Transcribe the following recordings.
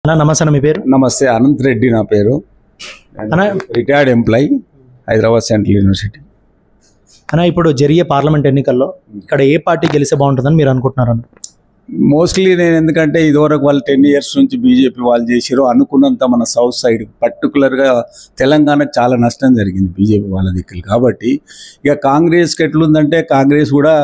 అన్న నమస్తే అన్న, మీ పేరు? నమస్తే, అనంత్ రెడ్డి నా పేరు. అన్న retired employee, Hyderabad central university. అన్న ఇప్పుడు జరిగే పార్లమెంట్ ఎన్నికల్లో ఇక్కడ ఏ పార్టీ గెలిస్తే బాగుంటుందని మీరు అనుకుంటున్నారు? మోస్ట్లీ నేను ఎందుకంటే ఇదివరకు వాళ్ళు 10 years నుంచి బీజేపీ వాళ్ళు చేసారు అనుకున్నంత మన సౌత్ సైడ్ పర్టికులర్గా తెలంగాణకు చాలా నష్టం జరిగింది బీజేపీ వాళ్ళ దిక్కులు. కాబట్టి ఇక కాంగ్రెస్కి ఎట్లుందంటే కాంగ్రెస్ కూడా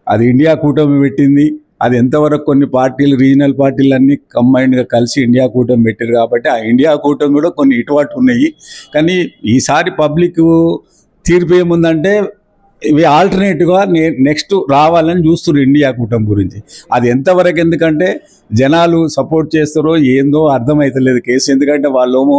అది ఇండియా కూటమి పెట్టింది. అది ఎంతవరకు కొన్ని పార్టీలు రీజనల్ పార్టీలు అన్నీ కంబైన్డ్గా కలిసి ఇండియా కూటమి పెట్టారు. కాబట్టి ఆ ఇండియా కూటమి కూడా కొన్ని ఇటువాటు ఉన్నాయి. కానీ ఈసారి పబ్లిక్ తీర్పు ఏముందంటే ఇవి ఆల్టర్నేటివ్గా నెక్స్ట్ రావాలని చూస్తున్నారు ఇండియా కూటమి గురించి. అది ఎంతవరకు, ఎందుకంటే జనాలు సపోర్ట్ చేస్తారో ఏందో అర్థమవుతలేదు కేసు. ఎందుకంటే వాళ్ళేమో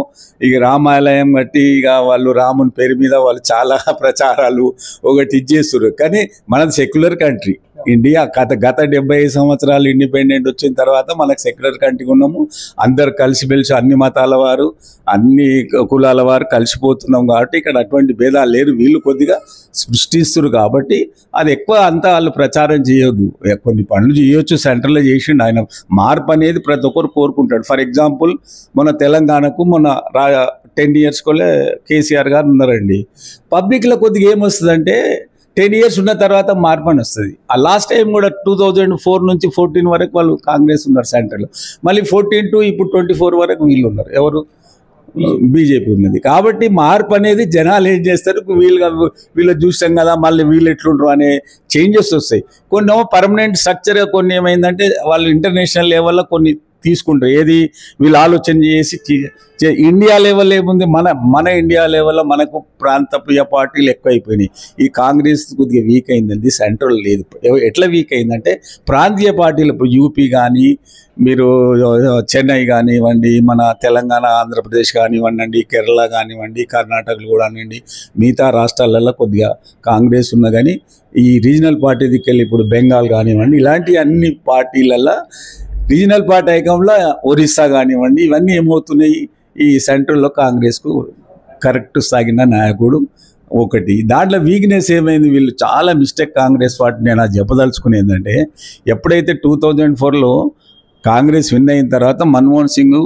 ఇక రామాలయం బట్టి ఇక వాళ్ళు రాముని పేరు మీద వాళ్ళు చాలా ప్రచారాలు ఒకటి ఇచ్చేస్తారు. కానీ మనది సెక్యులర్ కంట్రీ ఇండియా. గత 75 సంవత్సరాలు ఇండిపెండెంట్ వచ్చిన తర్వాత మనకు సెక్యులర్ కంట్రీ ఉన్నాము. అందరు కలిసిమెలిసి అన్ని మతాల వారు అన్ని కులాల వారు కలిసిపోతున్నాం. కాబట్టి ఇక్కడ అటువంటి భేదాలు లేరు. వీళ్ళు కొద్దిగా సృష్టిస్తారు కాబట్టి అది ఎక్కువ అంతా వాళ్ళు ప్రచారం చేయొద్దు. కొన్ని పనులు చేయొచ్చు, సెంటర్లో చేసిండు ఆయన. మార్పు అనేది ప్రతి ఒక్కరు కోరుకుంటాడు. ఫర్ ఎగ్జాంపుల్ మన తెలంగాణకు మన 10 years కేసీఆర్ గారు ఉన్నారండి. పబ్లిక్లో కొద్దిగా ఏమొస్తుందంటే 10 years ఉన్న తర్వాత మార్పు అని వస్తుంది. ఆ లాస్ట్ టైం కూడా 2004 నుంచి 14 వరకు వాళ్ళు కాంగ్రెస్ ఉన్నారు సెంటర్లో. మళ్ళీ 14 to ఇప్పుడు 24 వరకు వీళ్ళు ఉన్నారు. ఎవరు? బీజేపీ ఉన్నది. కాబట్టి మార్పు అనేది జనాలు ఏం చేస్తారు, వీళ్ళు చూస్తాం కదా మళ్ళీ వీళ్ళు ఎట్లుంటారు అనే చేంజెస్ వస్తాయి. కొన్ని పర్మనెంట్ స్ట్రక్చర్గా, కొన్ని ఏమైందంటే వాళ్ళు ఇంటర్నేషనల్ లెవెల్లో కొన్ని తీసుకుంటారు. ఏది వీళ్ళు ఆలోచన చేసి ఇండియా లెవెల్ ఏముంది, మన ఇండియా లెవెల్లో మనకు ప్రాంతీయ పార్టీలు ఎక్కువైపోయినాయి. ఈ కాంగ్రెస్ కొద్దిగా వీక్ అయిందండి, సెంట్రల్ లేదు. ఎట్లా వీక్ అయిందంటే ప్రాంతీయ పార్టీలు ఇప్పుడు యూపీ కానీ, మీరు చెన్నై కానివ్వండి, మన తెలంగాణ ఆంధ్రప్రదేశ్ కానివ్వండి, కేరళ కానివ్వండి, కర్ణాటకలు కూడా కానివ్వండి, మిగతా రాష్ట్రాలలో కొద్దిగా కాంగ్రెస్ ఉన్న. కానీ ఈ రీజనల్ పార్టీ దిక్కెళ్ళి ఇప్పుడు బెంగాల్ కానివ్వండి, ఇలాంటి అన్ని పార్టీలలో రీజనల్ పార్టీ ఐకంలో ఒరిస్సా కానివ్వండి, ఇవన్నీ ఏమవుతున్నాయి, ఈ సెంట్రల్లో కాంగ్రెస్కు కరెక్ట్ సాగిన నాయకుడు ఒకటి. దాంట్లో వీక్నెస్ ఏమైంది, వీళ్ళు చాలా మిస్టేక్ కాంగ్రెస్ పార్టీ. నేను అది చెప్పదలుచుకునేది ఏంటంటే ఎప్పుడైతే 2004లో కాంగ్రెస్ విన్ అయిన తర్వాత మన్మోహన్ సింగ్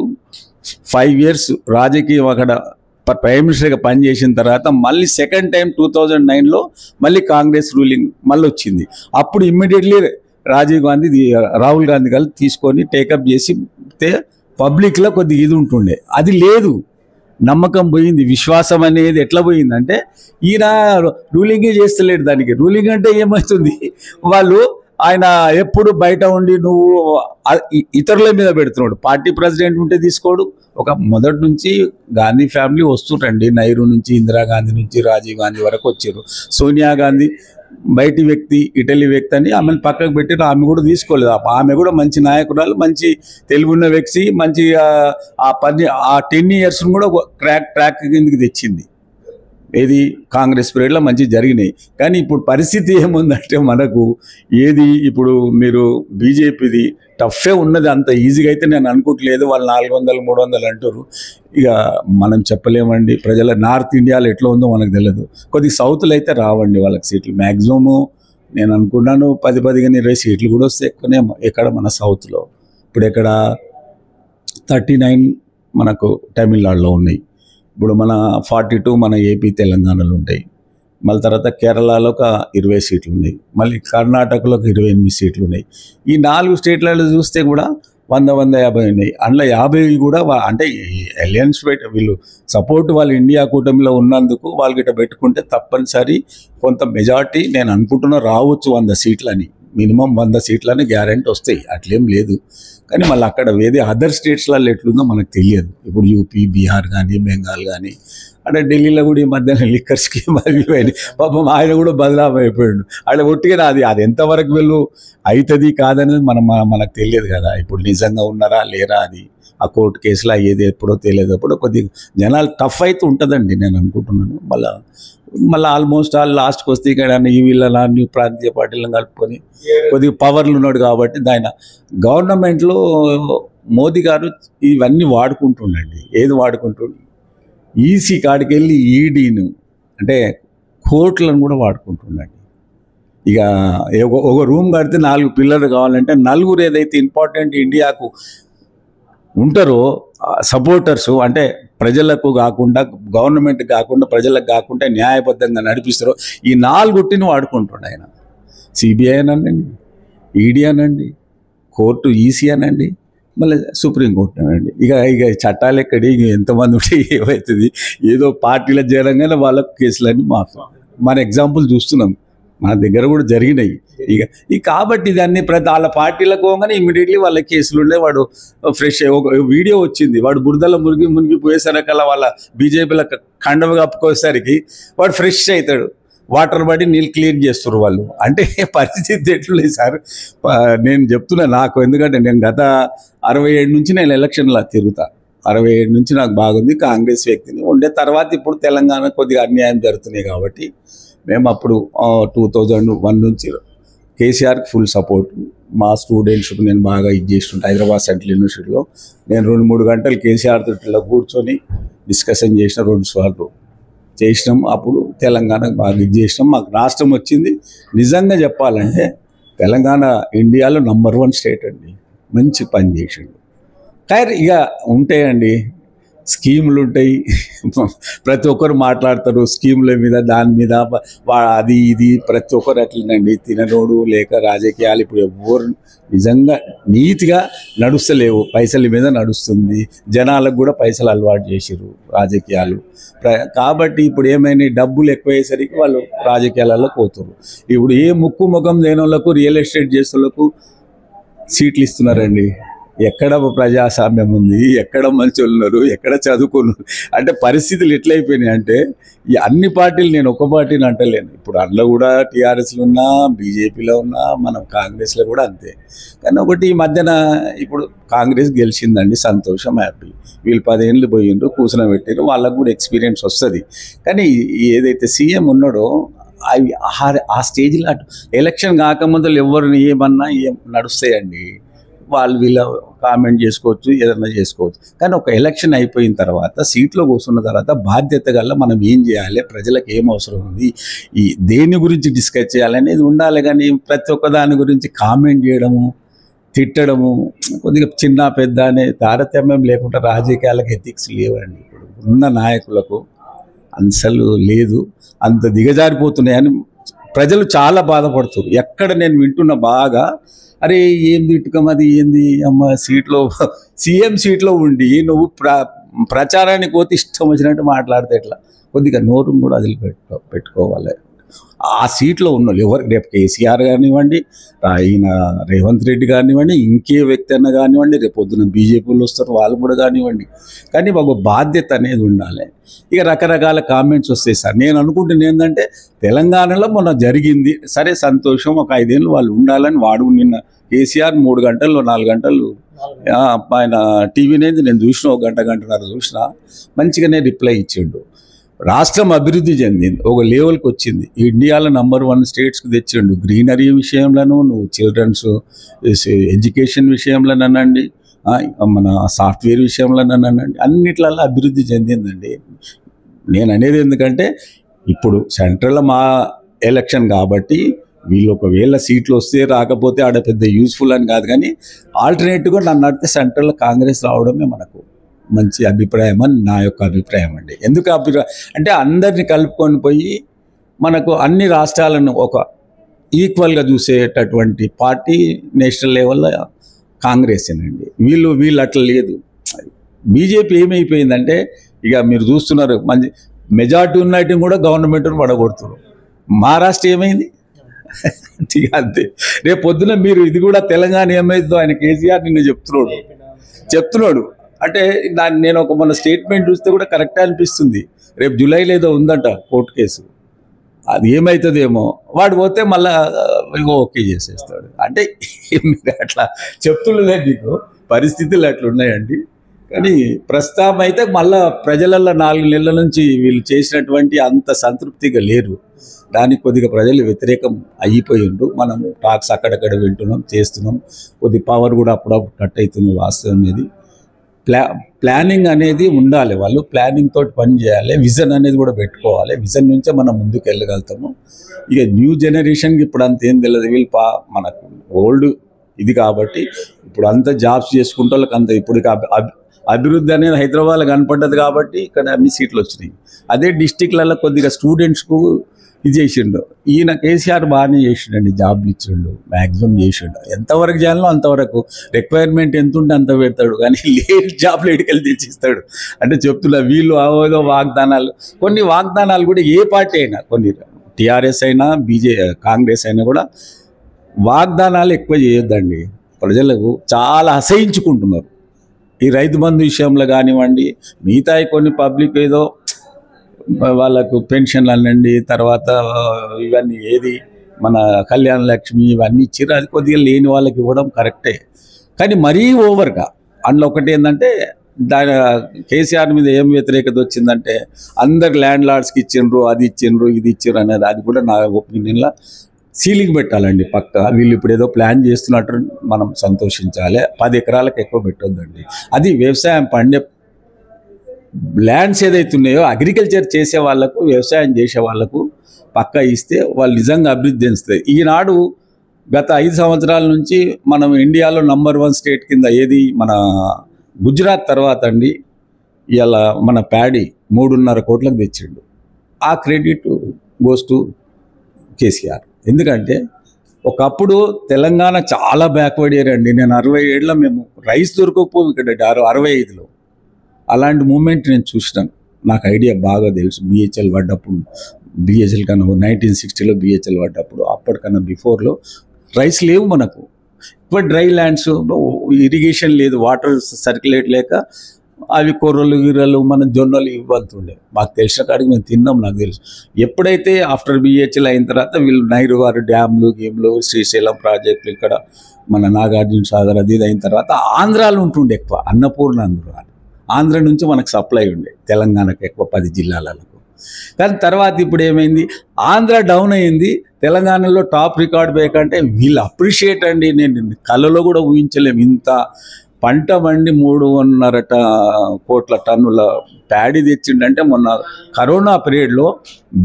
5 years రాజకీయం అక్కడ ప్రైమ్ మినిస్టర్గా పనిచేసిన తర్వాత మళ్ళీ సెకండ్ టైం 2009లో మళ్ళీ కాంగ్రెస్ రూలింగ్ మళ్ళీ వచ్చింది. అప్పుడు ఇమ్మీడియట్లీ రాహుల్ గాంధీ గారు తీసుకొని టేకప్ చేసి పబ్లిక్లో కొద్దిగా ఇది ఉంటుండే. అది లేదు, నమ్మకం పోయింది, విశ్వాసం అనేది ఎట్లా పోయిందంటే ఈయన రూలింగే చేస్తలేడు. దానికి రూలింగ్ అంటే ఏమవుతుంది, వాళ్ళు ఆయన ఎప్పుడు బయట ఉండి నువ్వు ఇతరుల మీద పెడుతున్నాడు. పార్టీ ప్రెసిడెంట్ ఉంటే తీసుకోడు. ఒక మొదటి నుంచి గాంధీ ఫ్యామిలీ వస్తుంటండి, నెహ్రూ నుంచి, ఇందిరాగాంధీ నుంచి, రాజీవ్ గాంధీ వరకు వచ్చారు. సోనియా గాంధీ బయటి వ్యక్తి, ఇటలీ వ్యక్తి అని ఆమెను పక్కకు పెట్టారు. ఆమె కూడా తీసుకోలేదు. ఆమె కూడా మంచి నాయకురాలు, మంచి తెలివిన్న వ్యక్తి, మంచి ఆ 10 years కూడా ట్రాక్ కిందకి తెచ్చింది. ఏది కాంగ్రెస్ పీరియడ్లో మంచి జరిగినాయి. కానీ ఇప్పుడు పరిస్థితి ఏముందంటే మనకు ఏది ఇప్పుడు మీరు బీజేపీది టఫే ఉన్నది. అంత ఈజీగా అయితే నేను అనుకోవట్లేదు. వాళ్ళు 400, 300 అంటారు. ఇక మనం చెప్పలేమండి. ప్రజల నార్త్ ఇండియాలో ఎట్లా ఉందో మనకు తెలియదు. కొద్దిగా సౌత్లో అయితే రావండి వాళ్ళకి సీట్లు. మ్యాక్సిమము నేను అనుకున్నాను 10-15, 20 సీట్లు కూడా వస్తే ఎక్కువనే. ఎక్కడ మన సౌత్లో ఇప్పుడు ఎక్కడ 39 మనకు తమిళనాడులో ఉన్నాయి. ఇప్పుడు మన 42 మన ఏపీ తెలంగాణలో ఉంటాయి. మళ్ళీ తర్వాత కేరళలో ఒక 20 సీట్లు ఉన్నాయి. మళ్ళీ కర్ణాటకలో ఒక 28 సీట్లు ఉన్నాయి. ఈ 4 స్టేట్లలో చూస్తే కూడా 100-150 ఉన్నాయి. అందులో 50 కూడా అంటే అలయన్స్ వీళ్ళు సపోర్ట్ వాళ్ళు ఇండియా కూటమిలో ఉన్నందుకు వాళ్ళు గిట్ట పెట్టుకుంటే తప్పనిసరి కొంత మెజార్టీ నేను అనుకుంటున్నా రావచ్చు. 100 సీట్లని, మినిమం 100 సీట్లని గ్యారెంటీ వస్తాయి, అట్లేం లేదు. కానీ మళ్ళీ అక్కడ వేరే అదర్ స్టేట్స్లలో ఎట్లుందో మనకు తెలియదు. ఇప్పుడు యూపీ, బీహార్ కానీ, బెంగాల్ కానీ, అంటే ఢిల్లీలో కూడా ఈ మధ్యన లిక్కర్ స్కీమ్ అవి పాపం ఆయన కూడా బదలాం అయిపోయాడు. అక్కడ ఒట్టిగా అది ఎంతవరకు వీళ్ళు అవుతుంది కాదనేది మనకు తెలియదు కదా. ఇప్పుడు నిజంగా ఉన్నారా లేరా అది ఆ కోర్టు కేసులో అయ్యేది ఎప్పుడో తెలియదు. అప్పుడు కొద్దిగా జనాలు టఫ్ అయితే ఉంటుందండి నేను అనుకుంటున్నాను. మళ్ళీ ఆల్మోస్ట్ లాస్ట్కి వస్తే ఇక్కడ ఈ వీళ్ళని ప్రాంతీయ పార్టీలను కలుపుకొని కొద్దిగా పవర్లు ఉన్నాడు. కాబట్టి దాని గవర్నమెంట్లో మోదీ గారు ఇవన్నీ వాడుకుంటుండండి. ఏది వాడుకుంటుండే, ఈసీ కాడికి వెళ్ళి ఈడీను అంటే కోర్టులను కూడా వాడుకుంటుండండి. ఇక ఒక రూమ్ కడితే 4 పిల్లర్లు కావాలంటే 4 ఏదైతే ఇంపార్టెంట్ ఇండియాకు ఉంటారో సపోర్టర్స్, అంటే ప్రజలకు కాకుండా గవర్నమెంట్ కాకుండా ప్రజలకు కాకుండా న్యాయబద్ధంగా నడిపిస్తారో ఈ 4 వాడుకుంటుండే ఆయన. సిబిఐ అనండి, ఈడీ అనండి, కోర్టు ఈసీ అనండి, మళ్ళీ సుప్రీంకోర్టు అనండి. ఇక చట్టాలు ఎక్కడి ఎంతమంది ఉంటే ఏమవుతుంది, ఏదో పార్టీలో చేరంగానే వాళ్ళకు కేసులన్నీ మాఫీ. మన ఎగ్జాంపుల్ చూస్తున్నాం, మన దగ్గర కూడా జరిగినాయి. ఇక కాబట్టి దాన్ని వాళ్ళ పార్టీలకు పోగానే ఇమీడియట్లీ వాళ్ళ కేసులు ఉండే వాడు ఫ్రెష్ ఒక వీడియో వచ్చింది, వాడు బురదలో మునిగిపోయేసరికల్లా వాళ్ళ బీజేపీల కండవ కప్పుకోసరికి వాడు ఫ్రెష్ అవుతాడు, వాటర్ పడి నీళ్ళు క్లీన్ చేస్తారు వాళ్ళు. అంటే పరిస్థితి ఎట్లుంది సార్, నేను చెప్తున్నా నాకు, ఎందుకంటే నేను గత 67 నుంచి నేను ఎలక్షన్లో తిరుగుతా. 67 నుంచి నాకు బాగుంది, కాంగ్రెస్ వ్యక్తిని ఉండే. తర్వాత ఇప్పుడు తెలంగాణ కొద్దిగా అన్యాయం జరుగుతున్నాయి కాబట్టి మేము అప్పుడు 2001 నుంచి కేసీఆర్కి ఫుల్ సపోర్ట్. మా స్టూడెంట్స్కి నేను బాగా ఇది చేస్తుంటే హైదరాబాద్ సెంట్రల్ యూనివర్సిటీలో నేను 2-3 గంటలు కేసీఆర్ తోటిలో కూర్చొని డిస్కషన్ చేసిన, 2 సార్లు చేసినాం. అప్పుడు తెలంగాణకు బాగా ఇది చేసినాం, మాకు రాష్ట్రం వచ్చింది. నిజంగా చెప్పాలంటే తెలంగాణ ఇండియాలో నంబర్ 1 స్టేట్ అండి, మంచి పని చేసిండు. కానీ ఇక ఉంటాయండి స్కీములు ఉంటాయి, ప్రతి ఒక్కరు మాట్లాడతారు స్కీముల మీద, దాని మీద, అది ఇది ప్రతి ఒక్కరు అట్లనండి. తిననోడు లేక రాజకీయాలు ఇప్పుడు ఎవరు నిజంగా నీతిగా నడుస్తలేవు, పైసల మీద నడుస్తుంది. జనాలకు కూడా పైసలు అలవాటు చేసిర్రు రాజకీయాలు. కాబట్టి ఇప్పుడు ఏమైనా డబ్బులు ఎక్కువయ్యేసరికి వాళ్ళు రాజకీయాలలో పోతారు. ఇప్పుడు ఏ ముక్కు ముఖం లేని వాళ్ళకు, రియల్ ఎస్టేట్ చేసే వాళ్ళకు సీట్లు ఇస్తున్నారండి. ఎక్కడ ప్రజాస్వామ్యం ఉంది, ఎక్కడ మంచి ఉన్నారు, ఎక్కడ చదువుకున్నారు? అంటే పరిస్థితులు ఎట్లయిపోయినాయి అంటే ఈ అన్ని పార్టీలు, నేను ఒక పార్టీని అంటలేను, ఇప్పుడు అందులో కూడా టీఆర్ఎస్లో ఉన్నా, బీజేపీలో ఉన్నా, మనం కాంగ్రెస్లో కూడా అంతే. కానీ ఒకటి ఈ మధ్యన ఇప్పుడు కాంగ్రెస్ గెలిచిందండి, సంతోషం, హ్యాపీ. వీళ్ళు 10 ఏళ్ళు పోయిండ్రు, కూర్చుని పెట్టారు, వాళ్ళకు కూడా ఎక్స్పీరియన్స్ వస్తుంది. కానీ ఏదైతే సీఎం ఉన్నాడో అవి ఆ స్టేజ్లో అటు ఎలక్షన్ కాకముందు ఎవరిని ఏమన్నా ఏం నడుస్తాయండి, వాళ్ళు వీళ్ళ కామెంట్ చేసుకోవచ్చు, ఏదన్నా చేసుకోవచ్చు. కానీ ఒక ఎలక్షన్ అయిపోయిన తర్వాత, సీట్లో కూర్చున్న తర్వాత బాధ్యత గల మనం ఏం చేయాలి, ప్రజలకు ఏం అవసరం ఉంది, ఈ దేని గురించి డిస్కస్ చేయాలనేది ఉండాలి. కానీ ప్రతి ఒక్క దాని గురించి కామెంట్ చేయడము, తిట్టడము, కొద్దిగా చిన్న పెద్ద అనే తారతమ్యం లేకుండా రాజకీయాలకు ఎథిక్స్ లేవండి. ఇప్పుడు ఉన్న నాయకులకు అసలు లేదు, అంత దిగజారిపోతున్నాయని ప్రజలు చాలా బాధపడుతారు. ఎక్కడ నేను వింటున్న బాగా, అరే ఏం తిట్టుకం, అది ఏంది అమ్మ, సీట్లో సీఎం సీట్లో ఉండి నువ్వు ప్రచారానికి పోతే ఇష్టం వచ్చినట్టు మాట్లాడితే ఎట్లా? కొద్దిగా నోరు కూడా వదిలి పెట్టుకోవాలి. ఆ సీట్లో ఉన్న వాళ్ళు ఎవరు, రేపు కేసీఆర్ కానివ్వండి, ఈయన రేవంత్ రెడ్డి కానివ్వండి, ఇంకే వ్యక్తి అన్న కానివ్వండి, రేపు పొద్దున బీజేపీలో వస్తారు వాళ్ళు కూడా కానివ్వండి, కానీ ఒక బాధ్యత అనేది ఉండాలి. ఇక రకరకాల కామెంట్స్ వస్తాయి సార్. నేను అనుకుంటున్నా ఏంటంటే తెలంగాణలో మొన్న జరిగింది సరే సంతోషం, ఒక 5 ఏళ్ళు వాళ్ళు ఉండాలని. వాడు నిన్న కేసీఆర్ 3 గంటలు 4 గంటలు ఆయన టీవీ అనేది నేను చూసిన, 1 గంటన్నర చూసిన, మంచిగానే రిప్లై ఇచ్చిండు. రాష్ట్రం అభివృద్ధి చెందింది, ఒక లెవెల్కి వచ్చింది, ఇండియాలో నంబర్ 1 స్టేట్స్కి తెచ్చిండు. గ్రీనరీ విషయంలోనూ, నువ్వు చిల్డ్రన్స్ ఎడ్యుకేషన్ విషయంలోనండి, మన సాఫ్ట్వేర్ విషయంలోనండి, అన్నిట్లలో అభివృద్ధి చెందిందండి. నేను అనేది ఎందుకంటే ఇప్పుడు సెంట్రల్లో మా ఎలక్షన్ కాబట్టి వీళ్ళు ఒకవేళ సీట్లు వస్తే రాకపోతే ఆడ పెద్ద యూస్ఫుల్ అని కాదు, కానీ ఆల్టర్నేటివ్గా నన్ను అడిగితే సెంట్రల్లో కాంగ్రెస్ రావడమే మనకు మంచి అభిప్రాయం అని నా యొక్క అభిప్రాయం అండి. ఎందుకు అభిప్రాయం అంటే అందరినీ కలుపుకొని పోయి మనకు అన్ని రాష్ట్రాలను ఒక ఈక్వల్గా చూసేటటువంటి పార్టీ నేషనల్ లెవెల్లో కాంగ్రెసేనండి. వీళ్ళు అట్లా లేదు. బీజేపీ ఏమైపోయిందంటే ఇక మీరు చూస్తున్నారు, మంచి మెజార్టీ ఉన్నట్టు కూడా గవర్నమెంట్ను పడగొడుతున్నారు. మహారాష్ట్ర ఏమైంది అంతే. రేపు పొద్దున మీరు ఇది కూడా తెలంగాణ ఏమైందో ఆయన కేసీఆర్ నిన్ను చెప్తున్నాడు అంటే నేను ఒక మన స్టేట్మెంట్ చూస్తే కూడా కరెక్ట్ అనిపిస్తుంది. రేపు జూలైలో ఏదో ఉందంట కోర్టు కేసు, అది ఏమవుతుందేమో, వాడు పోతే మళ్ళా ఓకే చేసేస్తాడు. అంటే మీరు అట్లా చెప్తున్నలే, నీకు పరిస్థితులు అట్లా ఉన్నాయండి. కానీ ప్రస్తుతం అయితే మళ్ళా ప్రజలలో 4 నెలల నుంచి వీళ్ళు చేసినటువంటి అంత సంతృప్తిగా లేరు. దానికి కొద్దిగా ప్రజలు వ్యతిరేకం అయిపోయిండ్రు. మనం టాక్స్ అక్కడక్కడ వింటున్నాం, చేస్తున్నాం. కొద్ది పవర్ కూడా అప్పుడప్పుడు కట్ అవుతుంది. వాస్తవం అనేది ప్లానింగ్ అనేది ఉండాలి. వాళ్ళు ప్లానింగ్ తోటి పని చేయాలి, విజన్ అనేది కూడా పెట్టుకోవాలి. విజన్ నుంచే మనం ముందుకు వెళ్ళగలుగుతాము. ఇక న్యూ జనరేషన్కి ఇప్పుడు అంత ఏం తెలియదు. వీళ్ళు మనకు ఓల్డ్ ఇది కాబట్టి ఇప్పుడు అంత జాబ్స్ చేసుకుంటే వాళ్ళకి అంత ఇప్పుడు అభివృద్ధి అనేది హైదరాబాద్లో కనపడ్డది కాబట్టి ఇక్కడ అన్ని సీట్లు వచ్చినాయి. అదే డిస్టిక్లలో కొద్దిగా స్టూడెంట్స్కు ఇది చేసిండు. ఈయన కేసీఆర్ బాగానే చేసిండండి, జాబ్లు ఇచ్చిండు, మ్యాక్సిమం చేసిండు. ఎంతవరకు చేయాలో అంతవరకు, రిక్వైర్మెంట్ ఎంత ఉంటే అంత పెడతాడు, కానీ లేట్ జాబ్లు ఎడికెళ్ళి తెచ్చిస్తాడు. అంటే చెప్తున్నా వీళ్ళు ఏదో వాగ్దానాలు, కొన్ని వాగ్దానాలు కూడా ఏ పార్టీ అయినా, కొన్ని టీఆర్ఎస్ అయినా కాంగ్రెస్ అయినా కూడా వాగ్దానాలు ఎక్కువ చేయొద్దండి. ప్రజలకు చాలా అసహించుకుంటున్నారు. ఈ రైతు బంధు విషయంలో కానివ్వండి, మిగతా కొన్ని పబ్లిక్ ఏదో వాళ్ళకు పెన్షన్లు అనండి, తర్వాత ఇవన్నీ ఏది మన కళ్యాణ లక్ష్మి ఇవన్నీ ఇచ్చారు, అది కొద్దిగా లేని వాళ్ళకి ఇవ్వడం కరెక్టే. కానీ మరీ ఓవర్గా అందులో ఒకటి ఏంటంటే కేసీఆర్ మీద ఏం వ్యతిరేకత వచ్చిందంటే అందరు ల్యాండ్ లార్డ్స్కి ఇచ్చిండ్రు, అది ఇచ్చిండ్రు, ఇది ఇచ్చిండ్రు అనేది. అది కూడా నా ఒపీనియన్లో సీలింగ్ పెట్టాలండి పక్క. వీళ్ళు ఇప్పుడు ఏదో ప్లాన్ చేస్తున్నట్టు మనం సంతోషించాలి. 10 ఎకరాలకు ఎక్కువ పెట్టొద్దండి. అది వ్యవసాయం పండే ల్యాండ్స్ ఏదైతే ఉన్నాయో అగ్రికల్చర్ చేసే వాళ్ళకు, వ్యవసాయం చేసే వాళ్ళకు పక్కా ఇస్తే వాళ్ళు నిజంగా అభివృద్ధి చెందుతాయి. ఈనాడు గత 5 సంవత్సరాల నుంచి మనం ఇండియాలో నంబర్ 1 స్టేట్ కింద ఏది మన గుజరాత్ తర్వాత అండి ఇలా మన ప్యాడీ 3.5 కోట్లకు తెచ్చిండు. ఆ క్రెడిట్ గోస్ టు కేసీఆర్. ఎందుకంటే ఒకప్పుడు తెలంగాణ చాలా బ్యాక్వర్డ్ ఏరియా అండి. నేను 60 ఏళ్ళ మేము రైస్ దొరకకపోవు ఇక్కడ 65లో. అలాంటి మూమెంట్ నేను చూసినాను, నాకు ఐడియా బాగా తెలుసు. బిహెచ్ఎల్ పడ్డప్పుడు, బిహెచ్ఎల్ కన్నా 1960లో బిహెచ్ఎల్ పడ్డప్పుడు, అప్పటికన్నా బిఫోర్లో రైస్ లేవు మనకు. ఇప్పుడు డ్రై ల్యాండ్స్, ఇరిగేషన్ లేదు, వాటర్ సర్క్యులేట్ లేక అవి కొర్రలు గిర్రలు మన జొన్నలు ఇవ్వాల్తుండే. మాకు తెలిసిన కాడికి మేము తిన్నాం, నాకు తెలుసు. ఎప్పుడైతే ఆఫ్టర్ బిహెచ్ఎల్ అయిన తర్వాత వీళ్ళు నైరు గారు డ్యామ్లు గేమ్లు, శ్రీశైలం ప్రాజెక్టులు, ఇక్కడ మన నాగార్జున సాగర్ అది అయిన తర్వాత ఆంధ్రాలో ఉంటుండే ఎక్కువ, అన్నపూర్ణ ఆంధ్ర నుంచి మనకు సప్లై ఉండే తెలంగాణకు ఎక్కువ 10 జిల్లాలకు. కానీ తర్వాత ఇప్పుడు ఏమైంది, ఆంధ్ర డౌన్ అయింది, తెలంగాణలో టాప్ రికార్డ్ బేకంటే వీళ్ళు అప్రిషియేట్ అండి. నేను కళ్ళలో కూడా ఊహించలేము ఇంత పంట పండి 3.5 కోట్ల టన్నుల ప్యాడీ తెచ్చిండంటే. మొన్న కరోనా పీరియడ్లో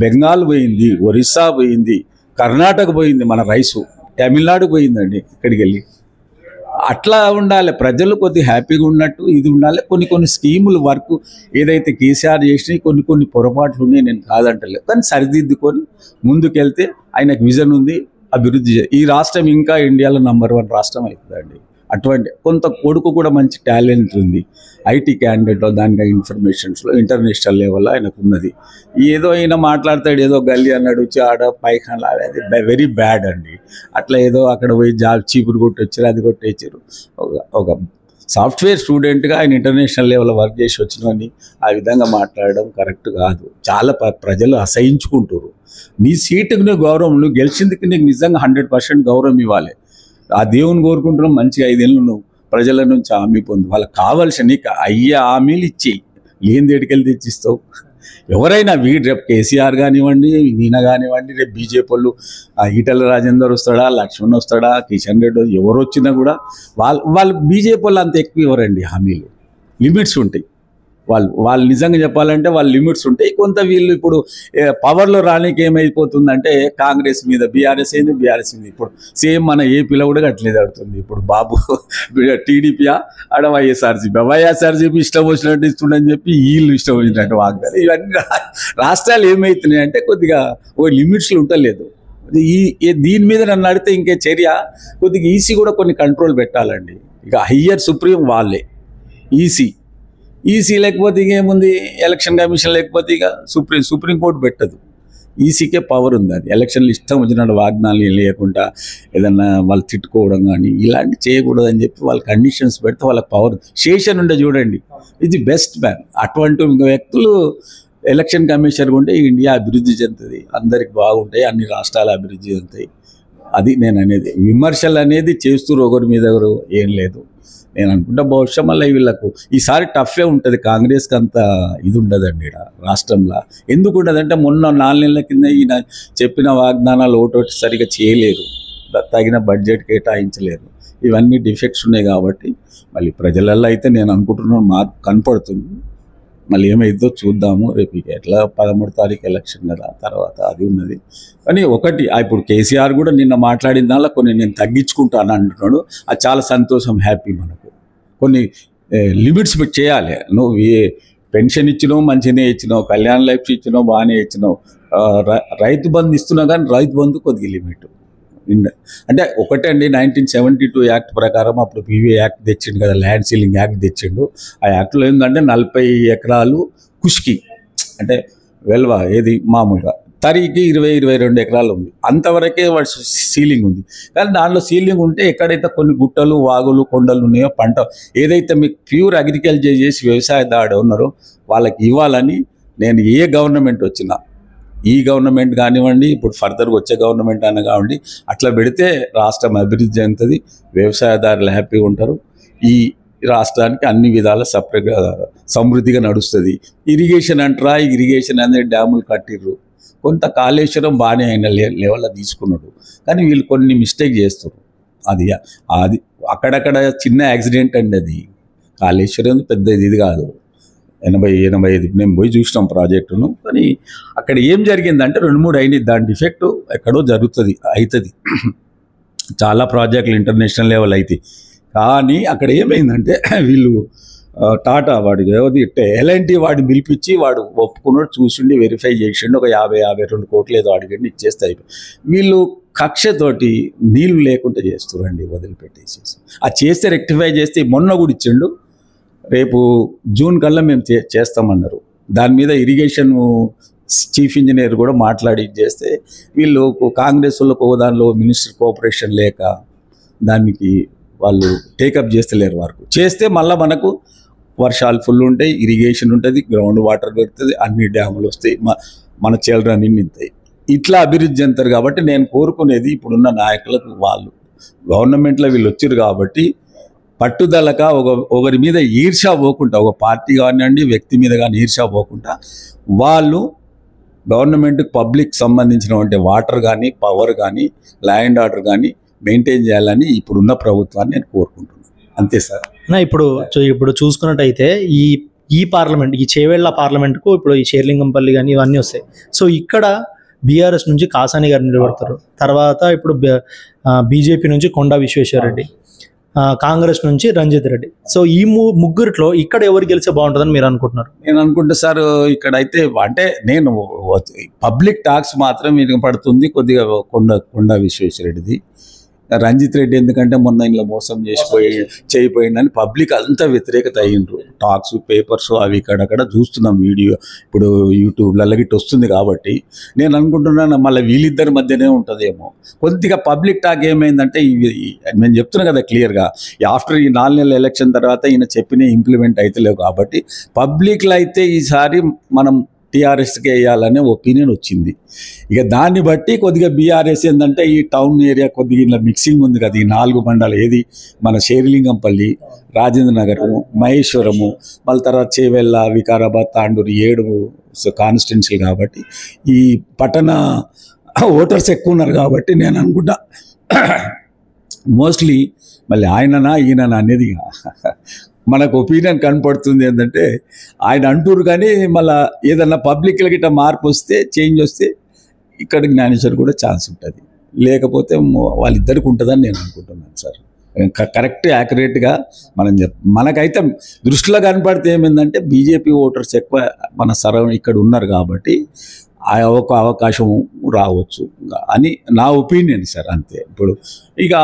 బెంగాల్ పోయింది, ఒరిస్సా పోయింది, కర్ణాటక పోయింది, మన రైసు తమిళనాడు పోయిందండి ఇక్కడికి వెళ్ళి. అట్లా ఉండాలి, ప్రజలు కొద్దిగా హ్యాపీగా ఉన్నట్టు ఇది ఉండాలి. కొన్ని స్కీములు వర్క్ ఏదైతే కేసీఆర్ చేసినాయి కొన్ని పొరపాట్లు ఉన్నాయి, నేను కాదంటలేదు. కానీ సరిదిద్దుకొని ముందుకెళ్తే ఆయనకు విజన్ ఉంది, అభివృద్ధి. ఈ రాష్ట్రం ఇంకా ఇండియాలో నంబర్ 1 రాష్ట్రం అవుతుందండి. అటువంటి కొంత కొడుకు కూడా మంచి టాలెంట్ ఉంది, ఐటీ క్యాండిడేట్లో దానిగా ఇన్ఫర్మేషన్స్లో ఇంటర్నేషనల్ లెవెల్లో ఆయనకు ఉన్నది. ఏదో అయినా మాట్లాడతాడు, ఏదో గల్లీ అన్నాడు, వచ్చి ఆడ పైఖాన్, అది వెరీ బ్యాడ్ అండి. అట్లా ఏదో అక్కడ పోయి జాబ్ చీపురు కొట్టొచ్చారు, అది కొట్టొచ్చారు. ఒక సాఫ్ట్వేర్ స్టూడెంట్గా ఆయన ఇంటర్నేషనల్ లెవెల్లో వర్క్ చేసి వచ్చినవని ఆ విధంగా మాట్లాడడం కరెక్ట్ కాదు. చాలా ప్రజలు అసహించుకుంటారు. నీ సీటుకు నువ్వు గౌరవం, నువ్వు గెలిచిందికి నీకు నిజంగా 100% గౌరవం ఇవ్వాలి. ఆ దేవుని కోరుకుంటున్నాం, మంచిగా 5 ఏళ్ళు నువ్వు ప్రజల నుంచి హామీ పొందు. వాళ్ళకి కావాల్సిన నీకు అయ్యే హామీలు ఇచ్చి లేని దేడికెళ్ళి తెచ్చిస్తావు. ఎవరైనా రేపు కేసీఆర్ కానివ్వండి, ఈయన కానివ్వండి, రేపు బీజేపీ వాళ్ళు ఈటల రాజేందర్ వస్తాడా, లక్ష్మణ్ వస్తాడా, కిషన్ రెడ్డి, ఎవరు వచ్చినా కూడా వాళ్ళు బీజేపీ వాళ్ళు అంత ఎక్కువ ఇవ్వరండి హామీలు. లిమిట్స్ ఉంటాయి. వాళ్ళు నిజంగా చెప్పాలంటే వాళ్ళ లిమిట్స్ ఉంటాయి. కొంత వీళ్ళు ఇప్పుడు పవర్లో రానికి ఏమైపోతుందంటే కాంగ్రెస్ మీద బీఆర్ఎస్ అయింది, బీఆర్ఎస్ మీద ఇప్పుడు సేమ్ మన ఏపీలో కూడా అట్లేదు ఆడుతుంది. ఇప్పుడు బాబు టీడీపీ ఆడ వైఎస్ఆర్సీపీ ఇష్టం వచ్చినట్టు ఇస్తుండని చెప్పి వీళ్ళు ఇష్టం వచ్చినట్టు వాగ్దాలు. ఇవన్నీ రాష్ట్రాలు ఏమవుతున్నాయి అంటే కొద్దిగా ఓ లిమిట్స్లో ఉండలేదు. దీని మీద నన్ను అడిగితే ఇంకే చర్య కొద్దిగా ఈసీ కూడా కొన్ని కంట్రోల్ పెట్టాలండి. ఇక హయ్యర్ సుప్రీం వాళ్ళే ఈసీ లేకపోతే ఇంకేముంది, ఎలక్షన్ కమిషన్ లేకపోతే ఇక సుప్రీంకోర్టు పెట్టదు. ఈసీకే పవర్ ఉంది. అది ఎలక్షన్లు ఇష్టం వచ్చినట్టు వాగ్దానాలు లేకుండా ఏదన్నా వాళ్ళు తిట్టుకోవడం కానీ ఇలాంటి చేయకూడదని చెప్పి వాళ్ళ కండిషన్స్ పెడితే వాళ్ళకి పవర్ శేషన్ ఉండే. చూడండి, ఇది బెస్ట్ మ్యాన్. అటువంటి వ్యక్తులు ఎలక్షన్ కమిషనర్ ఉంటే ఇండియా అభివృద్ధి చెందుతుంది, అందరికి బాగుంటాయి, అన్ని రాష్ట్రాలు అభివృద్ధి చెందుతాయి. అది నేను అనేది. విమర్శలు అనేది చేస్తూ ఒకరి మీద ఎవరు ఏం లేదు. నేను అనుకుంటా బహుశా మళ్ళీ వీళ్ళకు ఈసారి టఫే ఉంటుంది. కాంగ్రెస్కి అంత ఇది ఉండదండి ఇక్కడ రాష్ట్రంలో. ఎందుకు ఉండదంటే మొన్న 4 నెలల కింద ఈయన చెప్పిన వాగ్దానాలు ఒకటి సరిగా చేయలేరు, తగిన బడ్జెట్ కేటాయించలేరు. ఇవన్నీ డిఫెక్ట్స్ ఉన్నాయి కాబట్టి మళ్ళీ ప్రజలలో అయితే నేను అనుకుంటున్నాను మార్పు కనపడుతుంది. మళ్ళీ ఏమైందో చూద్దాము. రేపు ఇక ఎట్లా 13 తారీఖు ఎలక్షన్ కదా, తర్వాత అది ఉన్నది. కానీ ఒకటి ఇప్పుడు కేసీఆర్ కూడా నిన్న మాట్లాడిన దానిలో కొన్ని నేను తగ్గించుకుంటాను అంటున్నాడు. అది చాలా సంతోషం, హ్యాపీ. మనకు కొన్ని లిమిట్స్ చేయాలి. నువ్వు పెన్షన్ ఇచ్చినావు, మంచిగానే ఇచ్చినావు, కళ్యాణ్ లైఫ్ ఇచ్చినావు, బాగానే ఇచ్చినావు, రైతు బంధు ఇస్తున్నావు, కానీ రైతు బంధు కొద్దిగా లిమిట్ అంటే ఒకటే అండి. 1972 యాక్ట్ ప్రకారం అప్పుడు పీవీ యాక్ట్ తెచ్చిండు కదా, ల్యాండ్ సీలింగ్ యాక్ట్ తెచ్చిండు. ఆ యాక్ట్లో ఏంటంటే 40 ఎకరాలు కుష్కి అంటే వెల్వా ఏది మామూలుగా తరికి 20-22 ఎకరాలు ఉంది, అంతవరకే వాడు సీలింగ్ ఉంది. కానీ దాంట్లో సీలింగ్ ఉంటే ఎక్కడైతే కొన్ని గుట్టలు, వాగులు, కొండలు ఉన్నాయో, పంట ఏదైతే మీకు ప్యూర్ అగ్రికల్చర్ చేసి వ్యవసాయదారుడు ఉన్నారో వాళ్ళకి ఇవ్వాలని నేను ఏ గవర్నమెంట్ వచ్చినా, ఈ గవర్నమెంట్ కానివ్వండి, ఇప్పుడు ఫర్దర్గా వచ్చే గవర్నమెంట్ అయినా కానివ్వండి, అట్లా పెడితే రాష్ట్రం అభివృద్ధి చెందుతుంది, వ్యవసాయదారులు హ్యాపీగా ఉంటారు, ఈ రాష్ట్రానికి అన్ని విధాల సపరేట్గా సమృద్ధిగా నడుస్తుంది. ఇరిగేషన్ అంటారా, ఇరిగేషన్ అనేది డ్యాములు కట్టిర్రు, కొంత కాళేశ్వరం బాగానే అయిన లెవెల్లో తీసుకున్నాడు, కానీ వీళ్ళు కొన్ని మిస్టేక్ చేస్తారు. అది అక్కడక్కడ చిన్న యాక్సిడెంట్ అండి, అది కాళేశ్వరం పెద్ద ఇది కాదు. 80-85 మేము పోయి చూసినాం ప్రాజెక్టును. కానీ అక్కడ ఏం జరిగిందంటే 2-3 అయినాయి, దాని డిఫెక్ట్ ఎక్కడో జరుగుతుంది, అవుతుంది. చాలా ప్రాజెక్టులు ఇంటర్నేషనల్ లెవెల్ అవుతాయి. కానీ అక్కడ ఏమైందంటే వీళ్ళు టాటా వాడికి ఎలాంటి వాడిని పిలిపించి వాడు ఒప్పుకున్నాడు, చూసిండి, వెరిఫై చేసిండు, ఒక 50-52 కోట్లు ఏదో అడిగండి ఇచ్చేస్తాయి. వీళ్ళు కక్షతోటి నీళ్ళు లేకుండా చేస్తారండి, వదిలిపెట్టేసేసి. అది చేస్తే రెక్టిఫై చేస్తే మొన్న కూడా ఇచ్చిండు, రేపు జూన్ కల్లా మేము చేస్తామన్నారు. దాని మీద ఇరిగేషన్ చీఫ్ ఇంజనీర్ కూడా మాట్లాడి చేస్తే వీళ్ళు కాంగ్రెస్ వాళ్ళకు దానిలో మినిస్టర్ కోఆపరేషన్ లేక దానికి వాళ్ళు టేకప్ చేస్తలేరు. వరకు చేస్తే మళ్ళీ మనకు వర్షాలు ఫుల్ ఉంటాయి, ఇరిగేషన్ ఉంటుంది, గ్రౌండ్ వాటర్ పెడుతుంది, అన్ని డ్యాములు వస్తాయి, మన చిల్డ్రన్ నిండుతాయి, ఇట్లా అభివృద్ధి చెందుతారు. కాబట్టి నేను కోరుకునేది ఇప్పుడున్న నాయకులకు, వాళ్ళు గవర్నమెంట్లో వీళ్ళు వచ్చారు కాబట్టి పట్టుదలక ఒకరి మీద ఈర్ష్య పోకుండా, ఒక పార్టీ కానివ్వండి, వ్యక్తి మీద కానీ ఈర్ష్య పోకుండా, వాళ్ళు గవర్నమెంట్ పబ్లిక్ సంబంధించినటువంటి వాటర్ కానీ, పవర్ కానీ, ల్యాండ్ ఆర్డర్ కానీ మెయింటైన్ చేయాలని ఇప్పుడున్న ప్రభుత్వాన్ని నేను కోరుకుంటున్నాను. అంతే సార్. ఇప్పుడు చూసుకున్నట్టయితే ఈ పార్లమెంట్, ఈ చేవేళ్ల పార్లమెంట్కు ఇప్పుడు ఈ షేర్లింగంపల్లి కానీ ఇవన్నీ వస్తాయి. సో ఇక్కడ బీఆర్ఎస్ నుంచి కాసాని గారు నిలబడతారు, తర్వాత ఇప్పుడు బీజేపీ నుంచి కొండా విశ్వేశ్వరరెడ్డి, కాంగ్రెస్ నుంచి రంజిత్ రెడ్డి. సో ఈ ముగ్గురిలో ఇక్కడ ఎవరు గెలిస్తే బాగుంటుందని మీరు అనుకుంటున్నారు? నేను అనుకుంటే సార్ ఇక్కడైతే అంటే నేను పబ్లిక్ టాక్స్ మాత్రం వినపడుతుంది కొద్దిగా కొండా విశ్వేశ్వరరెడ్డిది. రంజిత్ రెడ్డి ఎందుకంటే మొన్న ఇంట్లో మోసం చేయిపోయిందని పబ్లిక్ అంతా వ్యతిరేకత అయ్యిండ్రు. టాక్స్, పేపర్స్ అవి ఇక్కడక్కడ చూస్తున్నాం, వీడియో ఇప్పుడు యూట్యూబ్లలో గిట్ట వస్తుంది. కాబట్టి నేను అనుకుంటున్నాను మళ్ళీ వీళ్ళిద్దరి మధ్యనే ఉంటుందేమో. కొద్దిగా పబ్లిక్ టాక్ ఏమైందంటే నేను చెప్తున్నా కదా క్లియర్గా, ఆఫ్టర్ ఈ 4 నెలల ఎలక్షన్ తర్వాత ఈయన చెప్పిన ఇంప్లిమెంట్ అవుతలేవు. కాబట్టి పబ్లిక్లో అయితే ఈసారి మనం టీఆర్ఎస్కి వేయాలనే ఒపీనియన్ వచ్చింది. ఇక దాన్ని బట్టి కొద్దిగా బీఆర్ఎస్ ఏంటంటే ఈ టౌన్ ఏరియా కొద్దిగా ఇలా మిక్సింగ్ ఉంది కదా, ఈ 4 మండలం ఏది మన షేర్లింగంపల్లి, రాజేంద్ర నగరము, మహేశ్వరము, మళ్ళీ తర్వాత చేవెళ్ళ, వికారాబాద్, తాండూరు 7 కాన్స్టిట్యున్సీ. కాబట్టి ఈ పట్టణ ఓటర్స్ ఎక్కువ ఉన్నారు. కాబట్టి నేను అనుకుంటా మోస్ట్లీ మళ్ళీ ఆయననా ఈయననా అనేది మనకు ఒపీనియన్ కనపడుతుంది. ఏంటంటే ఆయన అంటూరు, కానీ మళ్ళీ ఏదన్నా పబ్లిక్లో గిట్ట మార్పు వస్తే, చేంజ్ వస్తే ఇక్కడ జ్ఞానేశ్వర్ కూడా ఛాన్స్ ఉంటుంది, లేకపోతే వాళ్ళిద్దరికి ఉంటుందని నేను అనుకుంటున్నాను సార్. కరెక్ట్ యాక్యురేట్గా మనకైతే దృష్టిలో కనపడితే ఏమైందంటే బీజేపీ ఓటర్స్ ఎక్కువ మన సరౌండ్ ఇక్కడ ఉన్నారు. కాబట్టి ఆ అవకాశం రావచ్చు అని నా ఒపీనియన్ సార్. అంతే. ఇప్పుడు ఇక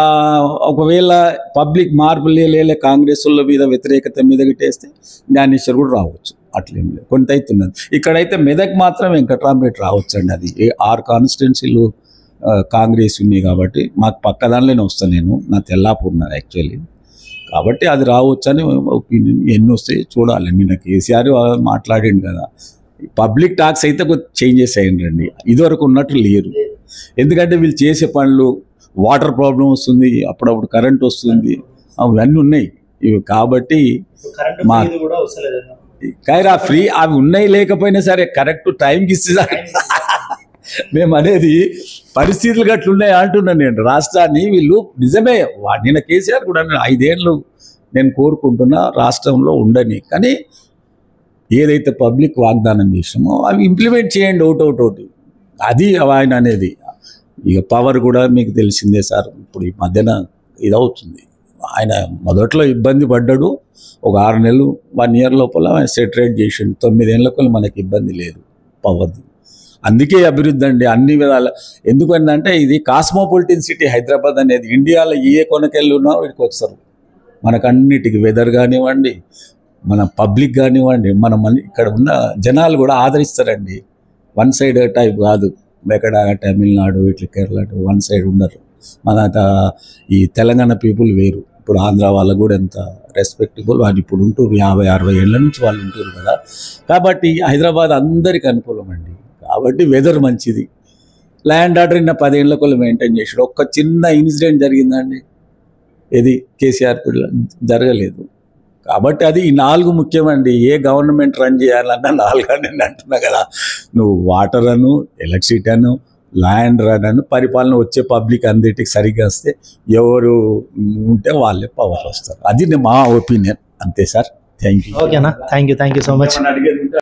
ఒకవేళ పబ్లిక్ మార్పు లేలే కాంగ్రెస్ వాళ్ళ మీద వ్యతిరేకత మీద గిట్టేస్తే జ్ఞానేశ్వర్ కూడా రావచ్చు, అట్లేం లేదు. కొంత అవుతున్నది. ఇక్కడైతే మెదక్ మాత్రం వెంకట్రామరెడ్డి రావచ్చు అండి. అది 6 కాన్స్టిట్యున్సీలు కాంగ్రెస్ ఉన్నాయి. కాబట్టి మాకు పక్క దానిలోనే వస్తాను నేను, నా తెల్లాపూర్ ఉన్నది యాక్చువల్లీ. కాబట్టి అది రావచ్చు అని ఒపీనియన్. ఎన్ని వస్తాయి చూడాలి. నిన్న కేసీఆర్ మాట్లాడిండు కదా, పబ్లిక్ టాక్స్ అయితే కొంచెం చేంజెస్ అయ్యిందండి, ఇదివరకు ఉన్నట్టు లేరు. ఎందుకంటే వీళ్ళు చేసే పనులు, వాటర్ ప్రాబ్లం వస్తుంది, అప్పుడప్పుడు కరెంట్ వస్తుంది, అవన్నీ ఉన్నాయి ఇవి. కాబట్టి మా కైరా ఫ్రీ అవి ఉన్నాయి, లేకపోయినా సరే కరెక్ట్ టైంకి ఇస్తే మేము అనేది పరిస్థితులు గట్లున్నాయి అంటున్నాను నేను. రాష్ట్రాన్ని వీళ్ళు నిజమే, నిన్న కేసీఆర్ కూడా 5 ఏళ్ళు నేను కోరుకుంటున్నా రాష్ట్రంలో ఉండని, కానీ ఏదైతే పబ్లిక్ వాగ్దానం చేసినామో అవి ఇంప్లిమెంట్ చేయండి ఒకటి. అది ఆయన అనేది. ఇక పవర్ కూడా మీకు తెలిసిందే సార్, ఇప్పుడు ఈ మధ్యన ఇదవుతుంది. ఆయన మొదట్లో ఇబ్బంది పడ్డాడు, ఒక 6 నెలలు 1 year లోపల సెటరేట్ చేసిండు. 9 ఏళ్ళకు మనకి ఇబ్బంది లేదు పవర్ది. అందుకే అభివృద్ధి అండి అన్ని విధాల. ఎందుకంటే ఇది కాస్మోపాలిటన్ సిటీ హైదరాబాద్ అనేది. ఇండియాలో ఏ కొనకెళ్ళి ఉన్నా వీడికి వస్తారు. మనకు అన్నిటికీ వెదర్ కానివ్వండి, మన పబ్లిక్ కానివ్వండి, ఇక్కడ ఉన్న జనాలు కూడా ఆదరిస్తారండి. వన్ సైడ్ టైప్ కాదు. ఎక్కడ తమిళనాడు ఇట్లా కేరళ వన్ సైడ్ ఉండరు. మన ఈ తెలంగాణ పీపుల్ వేరు. ఇప్పుడు ఆంధ్ర వాళ్ళకు కూడా ఎంత రెస్పెక్టబుల్ వాళ్ళు ఇప్పుడు ఉంటూ 50-60 ఏళ్ళ నుంచి వాళ్ళు ఉంటారు కదా. కాబట్టి హైదరాబాద్ అందరికీ అనుకూలం అండి. కాబట్టి వెదర్ మంచిది. ల్యాండ్ ఆర్డర్ 10 ఏళ్ళకు మెయింటైన్ చేసాడు. ఒక్క చిన్న ఇన్సిడెంట్ జరిగిందండి, ఇది కేసీఆర్ జరగలేదు. కాబట్టి అది ఈ 4 ముఖ్యమండి. ఏ గవర్నమెంట్ రన్ చేయాలన్నా 4 అని నేను అంటున్నా కదా. నువ్వు వాటర్ అను, ఎలక్ట్రిసిటీ అను, ల్యాండ్ రన్ అను, పరిపాలన వచ్చే పబ్లిక్ అందరికీ సరిగ్గా వస్తే ఎవరు ఉంటే వాళ్ళే పవర్ వస్తారు. అది మా ఒపీనియన్. అంతే సార్. Thank you. ఓకేనా, థ్యాంక్ యూ సో మచ్.